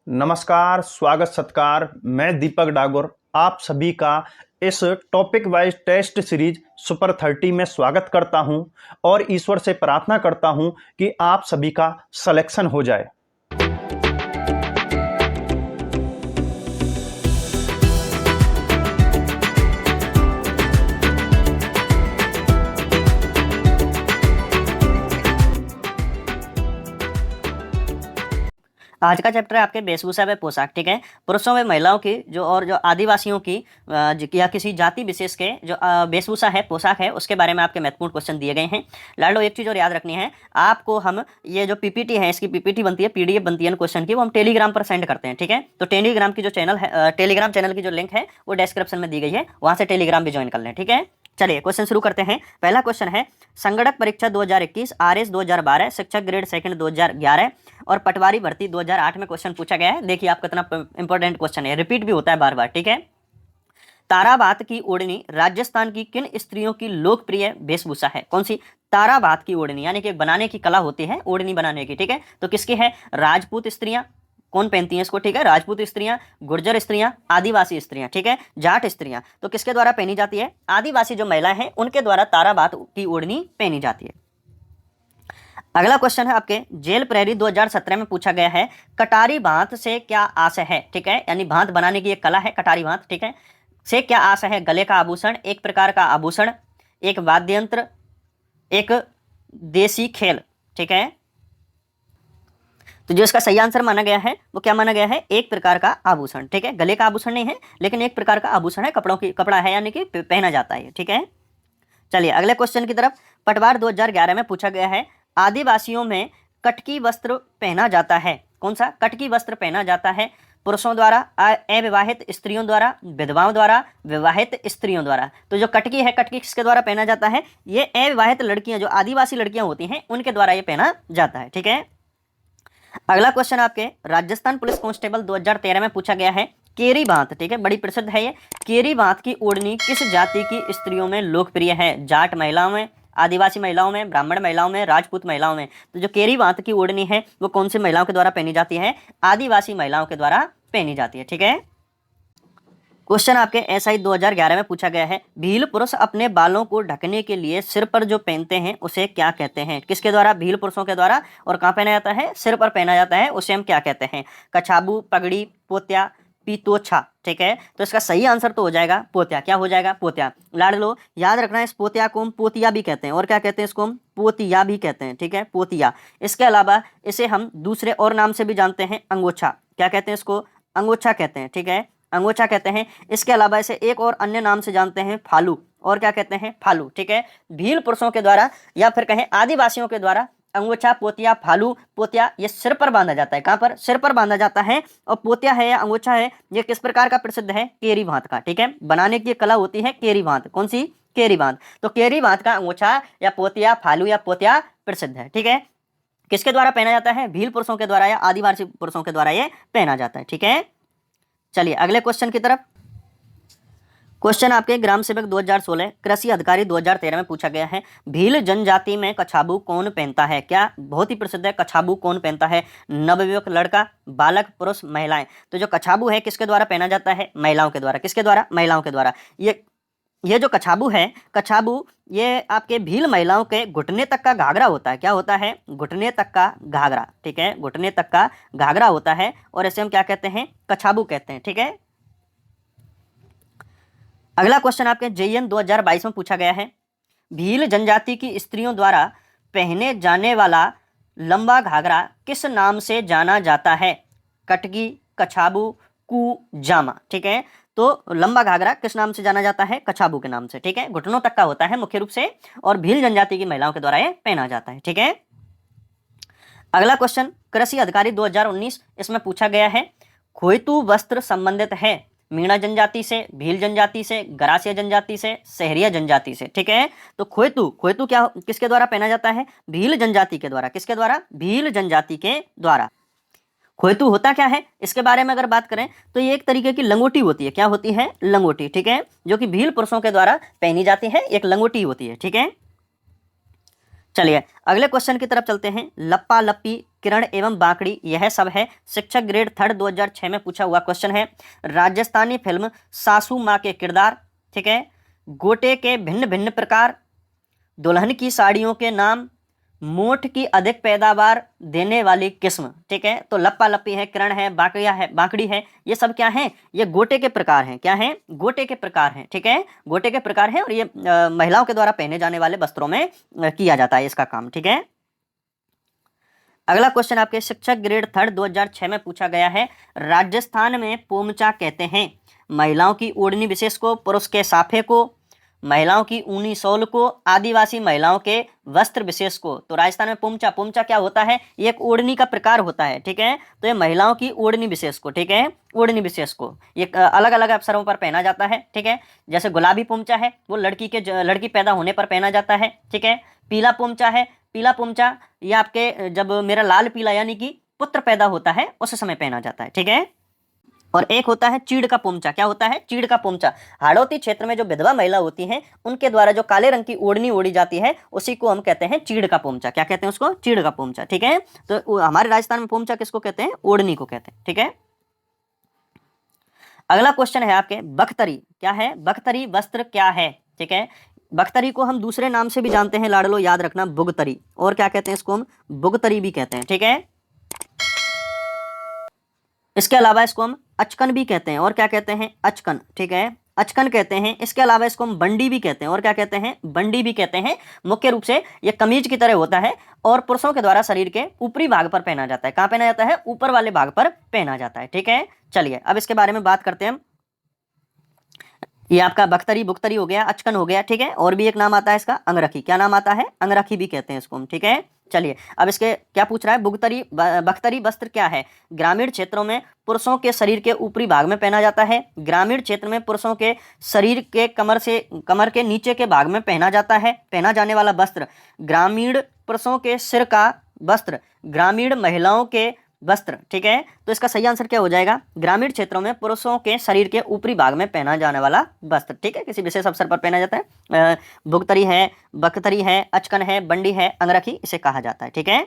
नमस्कार, स्वागत सत्कार। मैं दीपक डागोर आप सभी का इस topic wise test series super 30 में स्वागत करता हूं और ईश्वर से प्रार्थना करता हूं कि आप सभी का सिलेक्शन हो जाए। आज का चैप्टर है आपके वेशभूषा व पोशाक। ठीक है, पुरुषों व महिलाओं की जो आदिवासियों की या किसी जाति विशेष के जो वेशभूषा है, पोशाक है, उसके बारे में आपके महत्वपूर्ण क्वेश्चन दिए गए हैं। लाडो, एक चीज़ और याद रखनी है आपको, हम ये जो पीपीटी है, इसकी पीपीटी बनती है, पीडीएफ बनती है क्वेश्चन की, वो हम टेलीग्राम पर सेंड करते हैं। ठीक है, तो टेलीग्राम की जो चैनल है, टेलीग्राम चैनल की जो लिंक है वो डिस्क्रिप्शन में दी गई है, वहाँ से टेलीग्राम भी ज्वाइन कर लें। ठीक है, चलिए क्वेश्चन शुरू करते हैं। पहला क्वेश्चन है, संगणक परीक्षा 2021, आरएस 2012, शिक्षक ग्रेड सेकंड 2011 और पटवारी भर्ती 2008 में क्वेश्चन पूछा गया है। देखिए आप कितना इंपॉर्टेंट क्वेश्चन है, रिपीट भी होता है बार बार। ठीक है, ताराबात की ओढ़नी राजस्थान की किन स्त्रियों की लोकप्रिय वेशभूषा है? कौन सी? ताराबात की ओढ़नी, यानी कि बनाने की कला होती है, ओढ़नी बनाने की। ठीक है, तो किसकी है? राजपूत स्त्रियां। कौन पहनती हैं इसको? ठीक है, राजपूत स्त्रियां, गुर्जर स्त्रियां, आदिवासी स्त्रियां। ठीक है, जाट स्त्रियां। तो किसके द्वारा पहनी जाती है? आदिवासी जो महिला हैं उनके द्वारा ताराबात की ओढ़नी पहनी जाती है। अगला क्वेश्चन है आपके, जेल प्रहरी 2017 में पूछा गया है, कटारी भात से क्या आशय है? ठीक है, यानी भात बनाने की एक कला है कटारी भात। ठीक है, से क्या आशय है? गले का आभूषण, एक प्रकार का आभूषण, एक वाद्य यंत्र, एक देसी खेल। ठीक है, तो जो इसका सही आंसर माना गया है वो क्या माना गया है? एक प्रकार का आभूषण। ठीक है, गले का आभूषण नहीं है लेकिन एक प्रकार का आभूषण है, कपड़ा है, यानी कि पहना जाता है। ठीक है, चलिए अगले क्वेश्चन की तरफ। पटवार 2011 में पूछा गया है, आदिवासियों में कटकी वस्त्र पहना जाता है। कौन सा? कटकी वस्त्र पहना जाता है पुरुषों द्वारा, अविवाहित स्त्रियों द्वारा, विधवाओं द्वारा, विवाहित स्त्रियों द्वारा। तो जो कटकी है, कटकी किसके द्वारा पहना जाता है? ये अविवाहित लड़कियां, जो आदिवासी लड़कियां होती हैं, उनके द्वारा ये पहना जाता है। ठीक है, अगला क्वेश्चन आपके, राजस्थान पुलिस कांस्टेबल 2013 में पूछा गया है, केरी बांत। ठीक है, बड़ी प्रसिद्ध है ये। केरी बांत की ओढ़नी किस जाति की स्त्रियों में लोकप्रिय है? जाट महिलाओं में, आदिवासी महिलाओं में, ब्राह्मण महिलाओं में, राजपूत महिलाओं में। तो जो केरी बांत की ओढ़नी है वो कौन सी महिलाओं के द्वारा पहनी जाती है? आदिवासी महिलाओं के द्वारा पहनी जाती है। ठीक है, क्वेश्चन आपके एसआई 2011 में पूछा गया है, भील पुरुष अपने बालों को ढकने के लिए सिर पर जो पहनते हैं उसे क्या कहते हैं? किसके द्वारा? भील पुरुषों के द्वारा। और कहाँ पहना जाता है? सिर पर पहना जाता है, उसे हम क्या कहते हैं? कछाबू, पगड़ी, पोत्या, पीतोछा। ठीक है, तो इसका सही आंसर तो हो जाएगा पोत्या। क्या हो जाएगा? पोत्या। लाड लो, याद रखना है, इस पोत्या को हम पोतिया भी कहते हैं। और क्या कहते हैं? इसको हम पोतिया भी कहते हैं। ठीक है, पोतिया। इसके अलावा इसे हम दूसरे और नाम से भी जानते हैं, अंगोछा। क्या कहते हैं इसको? अंगोछा कहते हैं। ठीक है, अंगोछा कहते हैं। इसके अलावा इसे एक और अन्य नाम से जानते हैं, फालू। और क्या कहते हैं? फालू। ठीक है, भील पुरुषों के द्वारा या फिर कहें आदिवासियों के द्वारा अंगोछा, पोतिया, फालू, पोतिया ये सिर पर बांधा जाता है। कहाँ पर? सिर पर बांधा जाता है। और पोतिया है या अंगोछा है, ये किस प्रकार का प्रसिद्ध है? केरी भात का। ठीक है, बनाने की कला होती है केरी भात। कौन सी? केरी भात। तो केरी भात का अंगोछा या पोतिया, फालू या पोतिया प्रसिद्ध है। ठीक है, किसके द्वारा पहना जाता है? भील पुरुषों के द्वारा या आदिवासी पुरुषों के द्वारा ये पहना जाता है। ठीक है, चलिए अगले क्वेश्चन की तरफ। क्वेश्चन आपके, ग्राम सेवक 2016, कृषि अधिकारी 2013 में पूछा गया है, भील जनजाति में कछाबू कौन पहनता है? क्या? बहुत ही प्रसिद्ध है, कछाबू कौन पहनता है? नवविवाहित लड़का, बालक, पुरुष, महिलाएं। तो जो कछाबू है किसके द्वारा पहना जाता है? महिलाओं के द्वारा। किसके द्वारा? महिलाओं के द्वारा। ये जो कछाबू है, कछाबू ये आपके भील महिलाओं के घुटने तक का घाघरा होता है। क्या होता है? घुटने तक का घाघरा। ठीक है, घुटने तक का घाघरा होता है और इसे हम क्या कहते हैं? कछाबू कहते हैं। ठीक है, अगला क्वेश्चन आपके जेईएन 2022 में पूछा गया है, भील जनजाति की स्त्रियों द्वारा पहने जाने वाला लंबा घाघरा किस नाम से जाना जाता है? कटगी, कछाबू, कुजामा। ठीक है, तो लंबा घाघरा किस नाम से जाना जाता है? कछाबू के नाम से। ठीक है, घुटनों तक का होता है मुख्य रूप से और भील जनजाति की महिलाओं के द्वारा ये पहना जाता है। ठीक है, अगला क्वेश्चन, कृषि अधिकारी 2019, इसमें पूछा गया है, खोयतू वस्त्र संबंधित है मीणा जनजाति से, भील जनजाति से, गरासिया जनजाति से, सहरिया जनजाति से। ठीक है, तो खोयतू क्या किसके द्वारा पहना जाता है? भील जनजाति के द्वारा। किसके द्वारा? भील जनजाति के द्वारा। खोयतू होता क्या है, इसके बारे में अगर बात करें तो ये एक तरीके की लंगोटी होती है। क्या होती है? लंगोटी। ठीक है, जो कि भील पुरुषों के द्वारा पहनी जाती है, एक लंगोटी होती है। ठीक है, चलिए अगले क्वेश्चन की तरफ चलते हैं। लप्पा लप्पी, किरण एवं बाकड़ी, यह सब है। शिक्षक ग्रेड 3 2006 में पूछा हुआ क्वेश्चन है। राजस्थानी फिल्म सासू माँ के किरदार, ठीक है, गोटे के भिन्न भिन्न प्रकार, दुल्हन की साड़ियों के नाम, मोठ की अधिक पैदावार देने वाली किस्म, ठीक है। तो लप्पा लप्पी है, किरण है, बाकड़ी है, ये सब क्या है, ये गोटे के प्रकार हैं। क्या है, गोटे के प्रकार हैं, ठीक है, गोटे के प्रकार हैं। और ये महिलाओं के द्वारा पहने जाने वाले वस्त्रों में किया जाता है इसका काम, ठीक है। अगला क्वेश्चन आपके शिक्षक ग्रेड 3 2006 में पूछा गया है। राजस्थान में पोमचा कहते हैं महिलाओं की ओढ़नी विशेष को, पुरुष के साफे को, महिलाओं की ऊनी शॉल को, आदिवासी महिलाओं के वस्त्र विशेष को। तो राजस्थान में पोमचा क्या होता है, ये एक ओढ़नी का प्रकार होता है, ठीक है। तो ये महिलाओं की ओढ़नी विशेष को, ठीक है, ओढ़नी विशेष को ये अलग अलग अवसरों पर पहना जाता है, ठीक है। जैसे गुलाबी पोमचा है, वो लड़की पैदा होने पर पहना जाता है, ठीक है। पीला पोमचा है, पीला पोमचा ये आपके जब मेरा लाल पीला यानी कि पुत्र पैदा होता है उस समय पहना जाता है, ठीक है। और एक होता है चीड़ का पोमचा। क्या होता है, चीड़ का पोमचा। हाड़ौती क्षेत्र में जो विधवा महिला होती हैं उनके द्वारा जो काले रंग की ओढ़नी ओढ़ी जाती है उसी को हम कहते हैं चीड़ का पोमचा। क्या कहते हैं उसको, चीड़ का पोमचा, ठीक है। तो हमारे राजस्थान में पोमचा किसको कहते हैं, ओढ़नी को कहते हैं, ठीक है। अगला क्वेश्चन है आपके बख्तरी। क्या है, बख्तरी वस्त्र क्या है, ठीक है। बख्तरी को हम दूसरे नाम से भी जानते हैं लाडलो, याद रखना, बुगतरी। और क्या कहते हैं इसको, हम बुगतरी भी कहते हैं, ठीक है। इसके अलावा इसको हम अचकन भी कहते हैं। और क्या कहते हैं, अचकन, ठीक है, अचकन कहते हैं। इसके अलावा इसको हम बंडी भी कहते हैं। और क्या कहते हैं, बंडी भी कहते हैं। मुख्य रूप से ये कमीज की तरह होता है और पुरुषों के द्वारा शरीर के ऊपरी भाग पर पहना जाता है। कहाँ पहना जाता है, ऊपर वाले भाग पर पहना जाता है, ठीक है। चलिए अब इसके बारे में बात करते हैं हम। ये आपका बख्तरी बुख्तरी हो गया, अचकन हो गया, ठीक है। और भी एक नाम आता है इसका, अंगरखी। क्या नाम आता है, अंगरखी भी कहते हैं इसको हम, ठीक है। चलिए अब इसके क्या पूछ रहा है, बख्तरी वस्त्र क्या है। ग्रामीण क्षेत्रों में पुरुषों के शरीर के ऊपरी भाग में पहना जाता है। ग्रामीण क्षेत्र में पुरुषों के शरीर के कमर के नीचे के भाग में पहना जाता है। पहना जाने वाला वस्त्र ग्रामीण पुरुषों के सिर का वस्त्र, ग्रामीण महिलाओं के वस्त्र, ठीक है। तो इसका सही आंसर क्या हो जाएगा, ग्रामीण क्षेत्रों में पुरुषों के शरीर के ऊपरी भाग में पहना जाने वाला वस्त्र, ठीक है, किसी विशेष अवसर पर पहना जाता है। भुगतरी है, बख्तरी है, अचकन है, बंडी है, अंगरखी इसे कहा जाता है, ठीक है।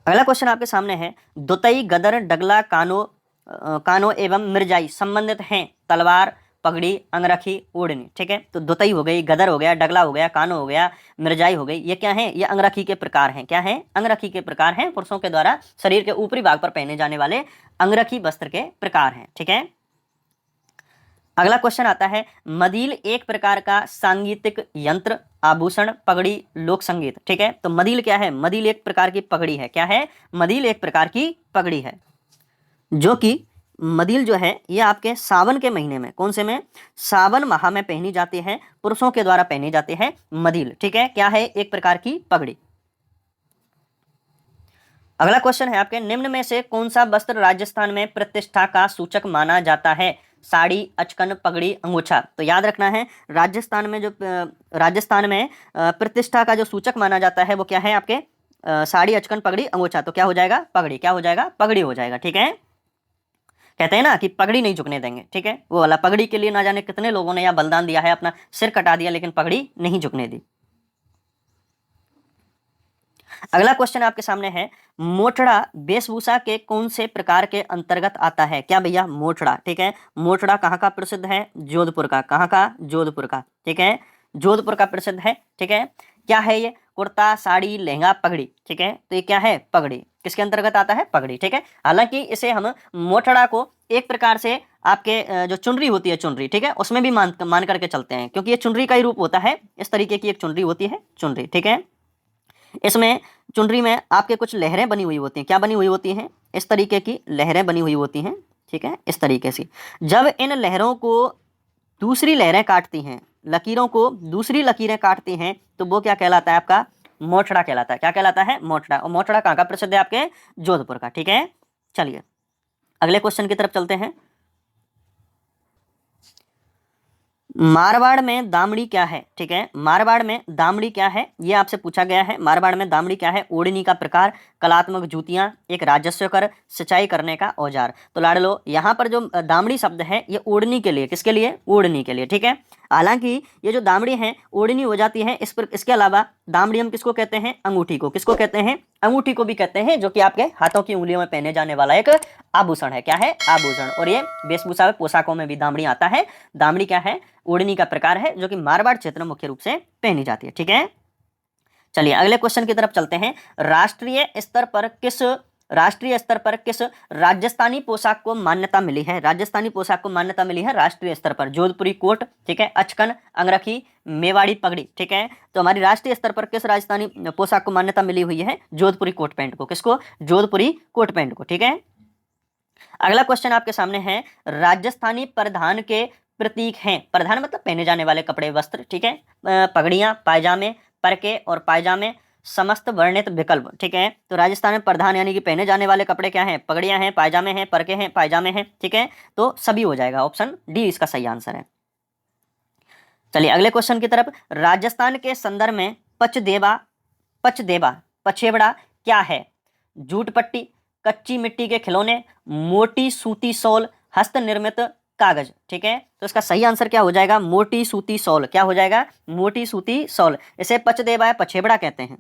अगला क्वेश्चन आपके सामने है। दुतई, गदर, डगला, कानो एवं मिर्जाई संबंधित हैं। तलवार, पगड़ी, अंगरखी, ओढ़नी, ठीक है। तो दुतई हो गई, गदर हो गया, डगला हो गया, कानो हो गया, मिर्जाई हो गई, ये क्या है, ये अंगरखी के प्रकार हैं। क्या है, अंगरखी के प्रकार हैं। पुरुषों के द्वारा शरीर के ऊपरी भाग पर पहने जाने वाले अंगरखी वस्त्र के प्रकार हैं, ठीक है। अगला क्वेश्चन आता है। मदील एक प्रकार का सांगीतिक यंत्र, आभूषण, पगड़ी, लोक संगीत, ठीक है। तो मदील क्या है, मदील एक प्रकार की पगड़ी है। क्या है, मदील एक प्रकार की पगड़ी है, जो कि मदील जो है ये आपके सावन के महीने में, कौन से में, सावन माह में पहनी जाती है। पुरुषों के द्वारा पहनी जाती है मदील, ठीक है। क्या है, एक प्रकार की पगड़ी। अगला क्वेश्चन है आपके। निम्न में से कौन सा वस्त्र राजस्थान में प्रतिष्ठा का सूचक माना जाता है। साड़ी, अचकन, पगड़ी, अंगोछा। तो याद रखना है राजस्थान में प्रतिष्ठा का जो सूचक माना जाता है वो क्या है आपके, साड़ी, अचकन, पगड़ी, अंगोछा। तो क्या हो जाएगा, पगड़ी। क्या हो जाएगा, पगड़ी हो जाएगा, ठीक है। कहते हैं ना कि पगड़ी नहीं झुकने देंगे, ठीक है। वो वाला पगड़ी के लिए ना जाने कितने लोगों ने यहाँ बलिदान दिया है, अपना सिर कटा दिया, लेकिन पगड़ी नहीं झुकने दी। अगला क्वेश्चन आपके सामने है। मोटड़ा वेशभूषा के कौन से प्रकार के अंतर्गत आता है। क्या भैया, मोटड़ा, ठीक है। मोटड़ा कहाँ का प्रसिद्ध है, जोधपुर का। कहाँ का, जोधपुर का, ठीक है, जोधपुर का प्रसिद्ध है, ठीक है। क्या है ये, कुर्ता, साड़ी, लहंगा, पगड़ी, ठीक है। तो ये क्या है, पगड़ी, किसके अंतर्गत आता है, पगड़ी, ठीक है। हालांकि इसे हम मोटड़ा को एक प्रकार से आपके जो चुनरी होती है, चुनरी, ठीक है, उसमें भी मान करके चलते हैं, क्योंकि ये चुनरी का ही रूप होता है। इस तरीके की एक चुनरी होती है, चुनरी, ठीक है। इसमें चुनरी में आपके कुछ लहरें बनी हुई होती हैं। क्या बनी हुई होती हैं, इस तरीके की लहरें बनी हुई होती हैं, ठीक है, इस तरीके से। जब इन लहरों को दूसरी लहरें काटती हैं, लकीरों को दूसरी लकीरें काटती हैं, तो वो क्या कहलाता है, आपका मोटड़ा कहलाता है। क्या कहलाता है, मोटड़ा। और मोटड़ा कहाँ का प्रसिद्ध है, आपके जोधपुर का, ठीक है। चलिए अगले क्वेश्चन की तरफ चलते हैं। मारवाड़ में दामड़ी क्या है, ठीक है। मारवाड़ में दामड़ी क्या है, ये आपसे पूछा गया है। मारवाड़ में दामड़ी क्या है, ओढ़नी का प्रकार, कलात्मक जूतियां, एक राजस्व कर, सिंचाई करने का औजार। तो लाडलो यहाँ पर जो दामड़ी शब्द है ये ओढ़नी के लिए, किसके लिए, ओढ़नी के लिए, ठीक है। हालांकि ये जो दामड़ी है ओढ़नी हो जाती है, इस पर इसके अलावा दामड़ी हम किसको कहते हैं, अंगूठी को, किसको कहते हैं, अंगूठी को भी कहते हैं, जो कि आपके हाथों की उंगलियों में पहने जाने वाला एक आभूषण है। क्या है, आभूषण। और ये वेशभूषा पोशाकों में भी दामड़ी आता है। दामड़ी क्या है, ओढ़नी का प्रकार है, जो कि मारवाड़ क्षेत्र में मुख्य रूप से पहनी जाती है। ठीक है, चलिए अगले क्वेश्चन की तरफ चलते हैं। राष्ट्रीय स्तर पर किस राजस्थानी पोशाक को मान्यता मिली है, राजस्थानी पोशाक को मान्यता मिली है राष्ट्रीय स्तर पर। जोधपुरी कोट, ठीक है, अचकन, अंगरखी, मेवाड़ी पगड़ी। ठीक है, तो हमारी राष्ट्रीय स्तर पर किस राजस्थानी पोशाक को मान्यता मिली हुई है, जोधपुरी कोट पैंट को। किसको, जोधपुरी कोट पैंट को। ठीक है, अगला क्वेश्चन आपके सामने है, राजस्थानी परिधान के प्रतीक हैं, परिधान मतलब पहने जाने वाले कपड़े, वस्त्र। ठीक है, पगड़ियां, पायजामे, परके और पायजामे, समस्त वर्णित विकल्प। ठीक है, तो राजस्थान में प्रधान यानी कि पहने जाने वाले कपड़े क्या हैं, पगड़ियां हैं, पायजामे हैं, परके हैं, पायजामे हैं। ठीक है, तो सभी हो जाएगा, ऑप्शन डी इसका सही आंसर है। चलिए अगले क्वेश्चन की तरफ। राजस्थान के संदर्भ में पछेबड़ा क्या है, जूट पट्टी, कच्ची मिट्टी के खिलौने, मोटी सूती शॉल, हस्त निर्मित कागज। ठीक है, तो इसका सही आंसर क्या हो जाएगा, मोटी सूती शॉल। क्या हो जाएगा, मोटी सूती शॉल। इसे पचदेवा या पछेबड़ा कहते हैं।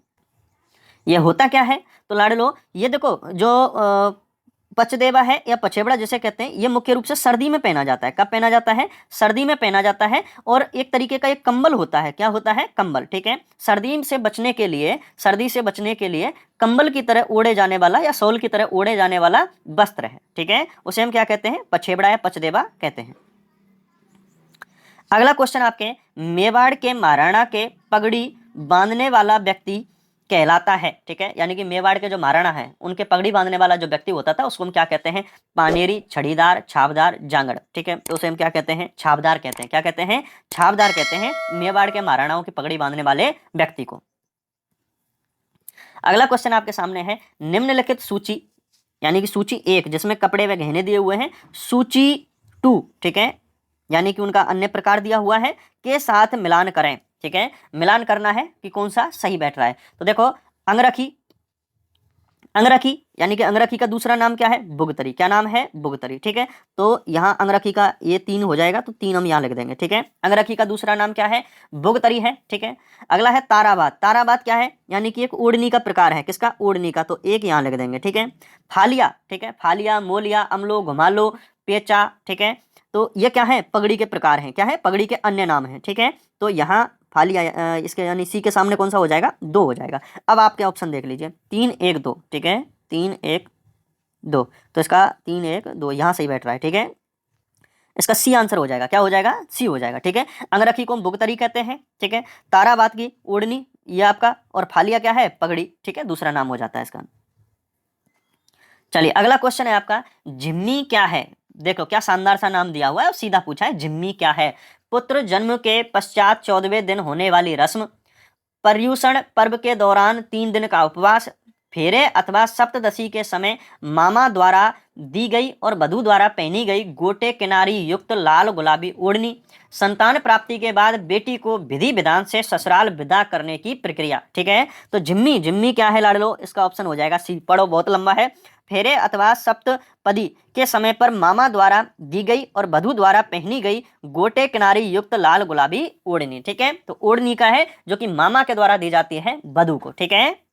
ये होता क्या है, तो लाडलो ये देखो, जो पचदेवा है या पछेबड़ा जिसे कहते हैं, ये मुख्य रूप से सर्दी में पहना जाता है। कब पहना जाता है, सर्दी में पहना जाता है। और एक तरीके का एक कंबल होता है। क्या होता है, कंबल। ठीक है, सर्दी से बचने के लिए कंबल की तरह ओढ़े जाने वाला या शॉल की तरह ओढ़े जाने वाला वस्त्र है। ठीक है, उसे हम क्या कहते हैं, पछेबड़ा या पचदेवा कहते हैं। अगला क्वेश्चन आपके, मेवाड़ के महाराणा के पगड़ी बांधने वाला व्यक्ति कहलाता है। ठीक है, यानी कि मेवाड़ के जो महाराणा है उनके पगड़ी बांधने वाला जो व्यक्ति होता था उसको हम क्या कहते हैं, पानेरी, छड़ीदार, छापदार, जांगड़। ठीक है, तो उसे हम क्या कहते हैं, छापदार कहते हैं। क्या कहते हैं, छापदार कहते हैं मेवाड़ के महाराणाओं की पगड़ी बांधने वाले व्यक्ति को। अगला क्वेश्चन आपके सामने है, निम्नलिखित सूची यानी कि सूची 1 जिसमें कपड़े व गहने दिए हुए हैं, सूची 2, ठीक है, यानी कि उनका अन्य प्रकार दिया हुआ है, के साथ मिलान करें। ठीक है, मिलान करना है कि कौन सा सही बैठ रहा है। तो देखो, अंगरखी यानी कि अंगरखी का दूसरा नाम क्या है, बुगतरी। क्या नाम है, बुगतरी। ठीक है, तो यहाँ अंगरखी का ये 3 हो जाएगा, तो 3 हम यहाँ लिख देंगे। ठीक है, अंगरखी का दूसरा नाम क्या है, बुगतरी है। ठीक है, अगला है ताराबाद। ताराबाद क्या है, यानी कि एक ओढ़नी का प्रकार है। किसका, ओढ़नी का, तो 1 यहाँ लिख देंगे। ठीक है, फालिया, ठीक है, फालिया, मोलिया, अमलो, घुमालो, पेचा। ठीक है, तो ये क्या है, पगड़ी के प्रकार हैं। क्या है, पगड़ी के अन्य नाम हैं। ठीक है, तो यहाँ फालिया इसके यानी सी के सामने कौन सा हो जाएगा, 2 हो जाएगा। अब आपके ऑप्शन देख लीजिए, 3 1 2। ठीक है, 3 1 2, तो इसका 3 1 2 यहाँ सही बैठ रहा है। ठीक है, इसका सी आंसर हो जाएगा। क्या हो जाएगा, सी हो जाएगा। ठीक है, अंगरखी को हम बुगतरी कहते हैं। ठीक है, ताराबाद की ओढ़नी ये आपका, और फालिया क्या है, पगड़ी। ठीक है, दूसरा नाम हो जाता है इसका। चलिए अगला क्वेश्चन है आपका, जिम्मी क्या है। देखो क्या शानदार सा नाम दिया हुआ है और सीधा पूछा है, जिम्मी क्या है। पुत्र जन्म के पश्चात 14वें दिन होने वाली रस्म, पर्युषण पर्व के दौरान 3 दिन का उपवास, फेरे अथवा सप्तदशी के समय मामा द्वारा दी गई और वधू द्वारा पहनी गई गोटे किनारी युक्त लाल गुलाबी ओढ़नी, संतान प्राप्ति के बाद बेटी को विधि विधान से ससुराल विदा करने की प्रक्रिया। ठीक है, तो जिम्मी, जिम्मी क्या है लाडलो, इसका ऑप्शन हो जाएगा सी। पढ़ो, बहुत लंबा है। फेरे अथवा सप्तपदी के समय पर मामा द्वारा दी गई और वधू द्वारा पहनी गई गोटे किनारी युक्त लाल गुलाबी ओढ़नी। ठीक है, तो ओढ़नी का है जो कि मामा के द्वारा दी जाती है वधू को। ठीक है,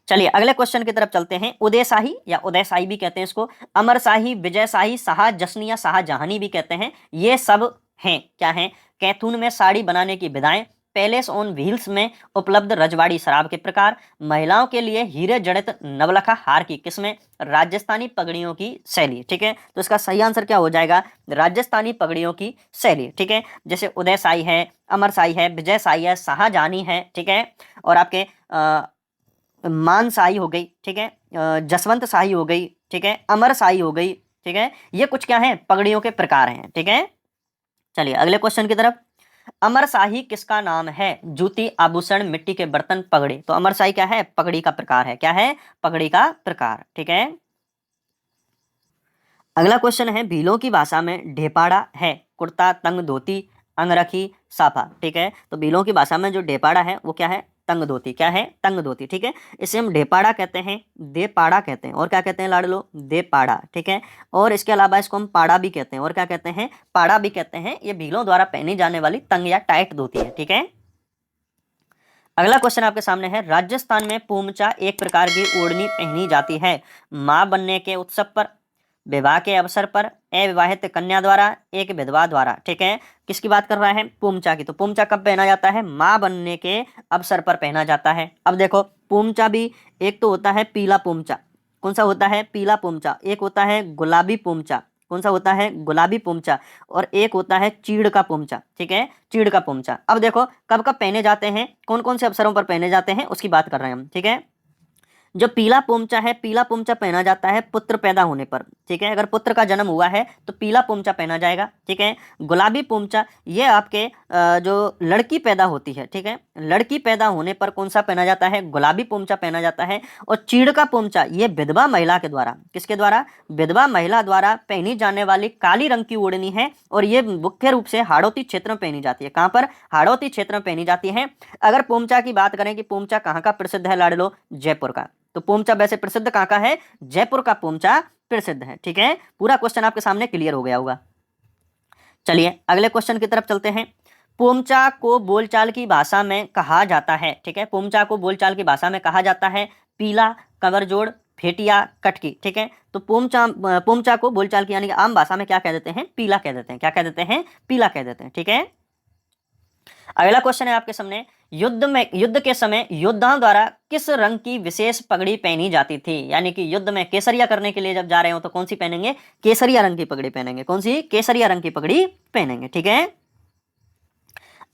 चलिए अगले क्वेश्चन की तरफ चलते हैं। उदयशाही या उदयशाही भी कहते हैं इसको, अमरशाही, विजयशाही, शाहजहानी या शाहजहानी भी कहते हैं। ये सब हैं, क्या हैं, कैथून में साड़ी बनाने की विधाएं, पैलेस ऑन व्हील्स में उपलब्ध रजवाड़ी शराब के प्रकार, महिलाओं के लिए हीरे जड़ित नवलखा हार की किस्में, राजस्थानी पगड़ियों की शैली। ठीक है, तो इसका सही आंसर क्या हो जाएगा, राजस्थानी पगड़ियों की शैली। ठीक है, जैसे उदयशाही है, अमरशाही है, विजयशाही है, शाहजहानी है। ठीक है, और आपके मानशाही हो गई। ठीक है, जसवंत शाही हो गई। ठीक है, अमर शाही हो गई। ठीक है, ये कुछ क्या है, पगड़ियों के प्रकार हैं। ठीक है, चलिए अगले क्वेश्चन की तरफ। अमर शाही किसका नाम है, जूती, आभूषण, मिट्टी के बर्तन, पगड़ी। तो अमर शाही क्या है, पगड़ी का प्रकार है। क्या है, पगड़ी का प्रकार। ठीक है, अगला क्वेश्चन है, भीलों की भाषा में ढेपाड़ा है, कुर्ता, तंग, धोती, अंगरखी, साफा। ठीक है, तो भीलों की भाषा में जो ढेपाड़ा है वो क्या है, तंग धोती। क्या है? तंग धोती। ठीक है, इसे हम ढेपाड़ा कहते हैं, देपाड़ा कहते हैं, और क्या कहते हैं लाडलो? देपाड़ा। ठीक है, और इसके अलावा इसको हम पाड़ा भी कहते हैं, और क्या कहते हैं? पाड़ा भी कहते हैं। ये भीलों द्वारा पहनी जाने वाली तंग या टाइट धोती है। ठीक है, अगला क्वेश्चन आपके सामने है, राजस्थान में पूमचा एक प्रकार की ओढ़नी पहनी जाती है, मां बनने के उत्सव पर, विवाह के अवसर पर, अविवाहित कन्या द्वारा, एक विधवा द्वारा। ठीक है, किसकी बात कर रहा है? पूमचा की। तो पूमचा कब पहना जाता है? मां बनने के अवसर पर पहना जाता है। अब देखो, पूमचा भी एक तो होता है पीला पूमचा। कौन सा होता है? पीला पूमचा। एक होता है गुलाबी पूमचा। कौन सा होता है? गुलाबी पूमचा। और एक होता है चीड़ का पूमचा। ठीक है, चीड़ का पूमचा। अब देखो, कब कब पहने जाते हैं, कौन कौन से अवसरों पर पहने जाते हैं, उसकी बात कर रहे हैं हम। ठीक है, जो पीला पोमचा है, पीला पोमचा पहना जाता है पुत्र पैदा होने पर। ठीक है, अगर पुत्र का जन्म हुआ है तो पीला पोमचा पहना जाएगा। ठीक है, गुलाबी पोमचा ये आपके जो लड़की पैदा होती है, ठीक है, लड़की पैदा होने पर कौन सा पहना जाता है? गुलाबी पोमचा पहना जाता है। और चीड़ का पोमचा ये विधवा महिला के द्वारा, किसके द्वारा? विधवा महिला द्वारा पहनी जाने वाली काली रंग की ओढ़नी है, और ये मुख्य रूप से हाड़ौती क्षेत्र में पहनी जाती है। कहाँ पर? हाड़ौती क्षेत्र में पहनी जाती है। अगर पोमचा की बात करें कि पोमचा कहाँ का प्रसिद्ध है लाडलो? जयपुर का। तो पोमचा वैसे प्रसिद्ध कहाँ का है? जयपुर का पोमचा प्रसिद्ध है। ठीक है, पूरा क्वेश्चन आपके सामने क्लियर हो गया होगा। चलिए अगले क्वेश्चन की तरफ चलते हैं। पोमचा को बोलचाल की भाषा में कहा जाता है, ठीक है, पोमचा को बोलचाल की भाषा में कहा जाता है पीला, कवरजोड़, फेटिया, कटकी। ठीक है, तो पोमचा को बोलचाल की यानी कि आम भाषा में क्या कह देते हैं? पीला कह देते हैं। क्या कह देते हैं? पीला कह देते हैं। ठीक है, अगला क्वेश्चन है आपके सामने, युद्ध के समय योद्धाओं द्वारा किस रंग की विशेष पगड़ी पहनी जाती थी? यानी कि युद्ध में केसरिया करने के लिए जब जा रहे हो तो कौन सी पहनेंगे? केसरिया रंग की पगड़ी पहनेंगे। कौन सी? केसरिया रंग की पगड़ी पहनेंगे। ठीक है,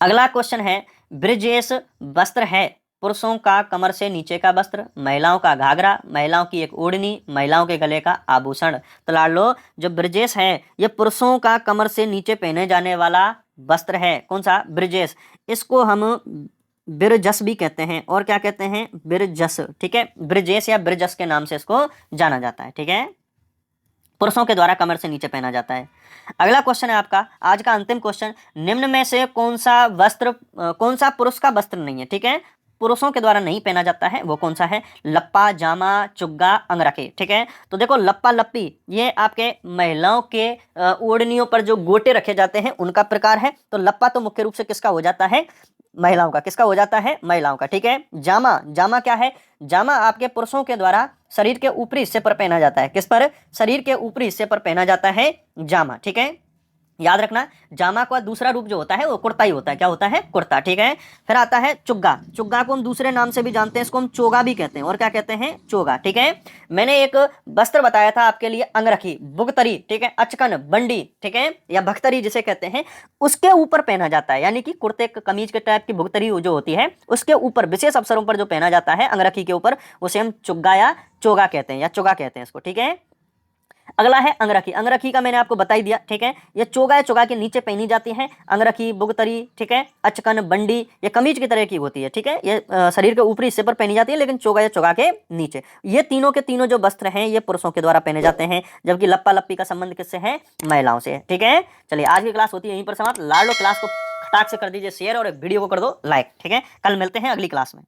अगला क्वेश्चन है, ब्रजेश वस्त्र है पुरुषों का कमर से नीचे का वस्त्र, महिलाओं का घाघरा, महिलाओं की एक ओढ़नी, महिलाओं के गले का आभूषण। तो लाड लो, जो ब्रजेश है ये पुरुषों का कमर से नीचे पहने जाने वाला वस्त्र है। कौन सा? ब्रजेश। इसको हम बिरजस भी कहते हैं, और क्या कहते हैं? बिरजस। ठीक है, ब्रजेश या बिरजस के नाम से इसको जाना जाता है। ठीक है, पुरुषों के द्वारा कमर से नीचे पहना जाता है। अगला क्वेश्चन है आपका आज का अंतिम क्वेश्चन, निम्न में से कौन सा पुरुष का वस्त्र नहीं है? ठीक है, पुरुषों के द्वारा नहीं पहना जाता है, वो कौन सा है? लप्पा, जामा, चुग्गा, अंगरखी। ठीक है, तो देखो लप्पा लप्पी ये आपके महिलाओं के ओढ़नियों पर जो गोटे रखे जाते हैं उनका प्रकार है। तो लप्पा तो मुख्य रूप से किसका हो जाता है? महिलाओं का। किसका हो जाता है? महिलाओं का। ठीक है, जामा, जामा क्या है? जामा आपके पुरुषों के द्वारा शरीर के ऊपरी हिस्से पर पहना जाता है। किस पर? शरीर के ऊपरी हिस्से पर पहना जाता है जामा। ठीक है, याद रखना, जामा का दूसरा रूप जो होता है वो कुर्ता ही होता है। क्या होता है? कुर्ता। ठीक है, फिर आता है चुग्गा। चुग्गा को हम दूसरे नाम से भी जानते हैं, इसको हम चोगा भी कहते हैं। और क्या कहते हैं? चोगा। ठीक है, मैंने एक वस्त्र बताया था आपके लिए, अंगरखी, बुगतरी, ठीक है, अचकन, बंडी, ठीक है, या भक्तरी जिसे कहते हैं, उसके ऊपर पहना जाता है। यानी कि कुर्ते कमीज के टाइप की भुगतरी जो होती है उसके ऊपर विशेष अवसरों पर जो पहना जाता है अंगरखी के ऊपर, उसे हम चुग्गा या चोगा कहते हैं, या चोगा कहते हैं इसको। ठीक है, अगला है अंगरखी। अंगरखी का मैंने आपको बता ही दिया। ठीक है, ये चोगा या चोगा के नीचे पहनी जाती है अंगरखी, बुगतरी, ठीक है, अचकन, बंडी, ये कमीज की तरह की होती है। ठीक है, ये शरीर के ऊपरी हिस्से पर पहनी जाती है, लेकिन चोगा या चोगा के नीचे। ये तीनों के तीनों जो वस्त्र हैं ये पुरुषों के द्वारा पहने जाते हैं, जबकि लप्पा लप्पी का संबंध किससे है? महिलाओं से। ठीक है, चलिए आज की क्लास होती है यहीं पर समाप्त। लाडो क्लास को फटाक से कर दीजिए शेयर और वीडियो को कर दो लाइक। ठीक है, कल मिलते हैं अगली क्लास में।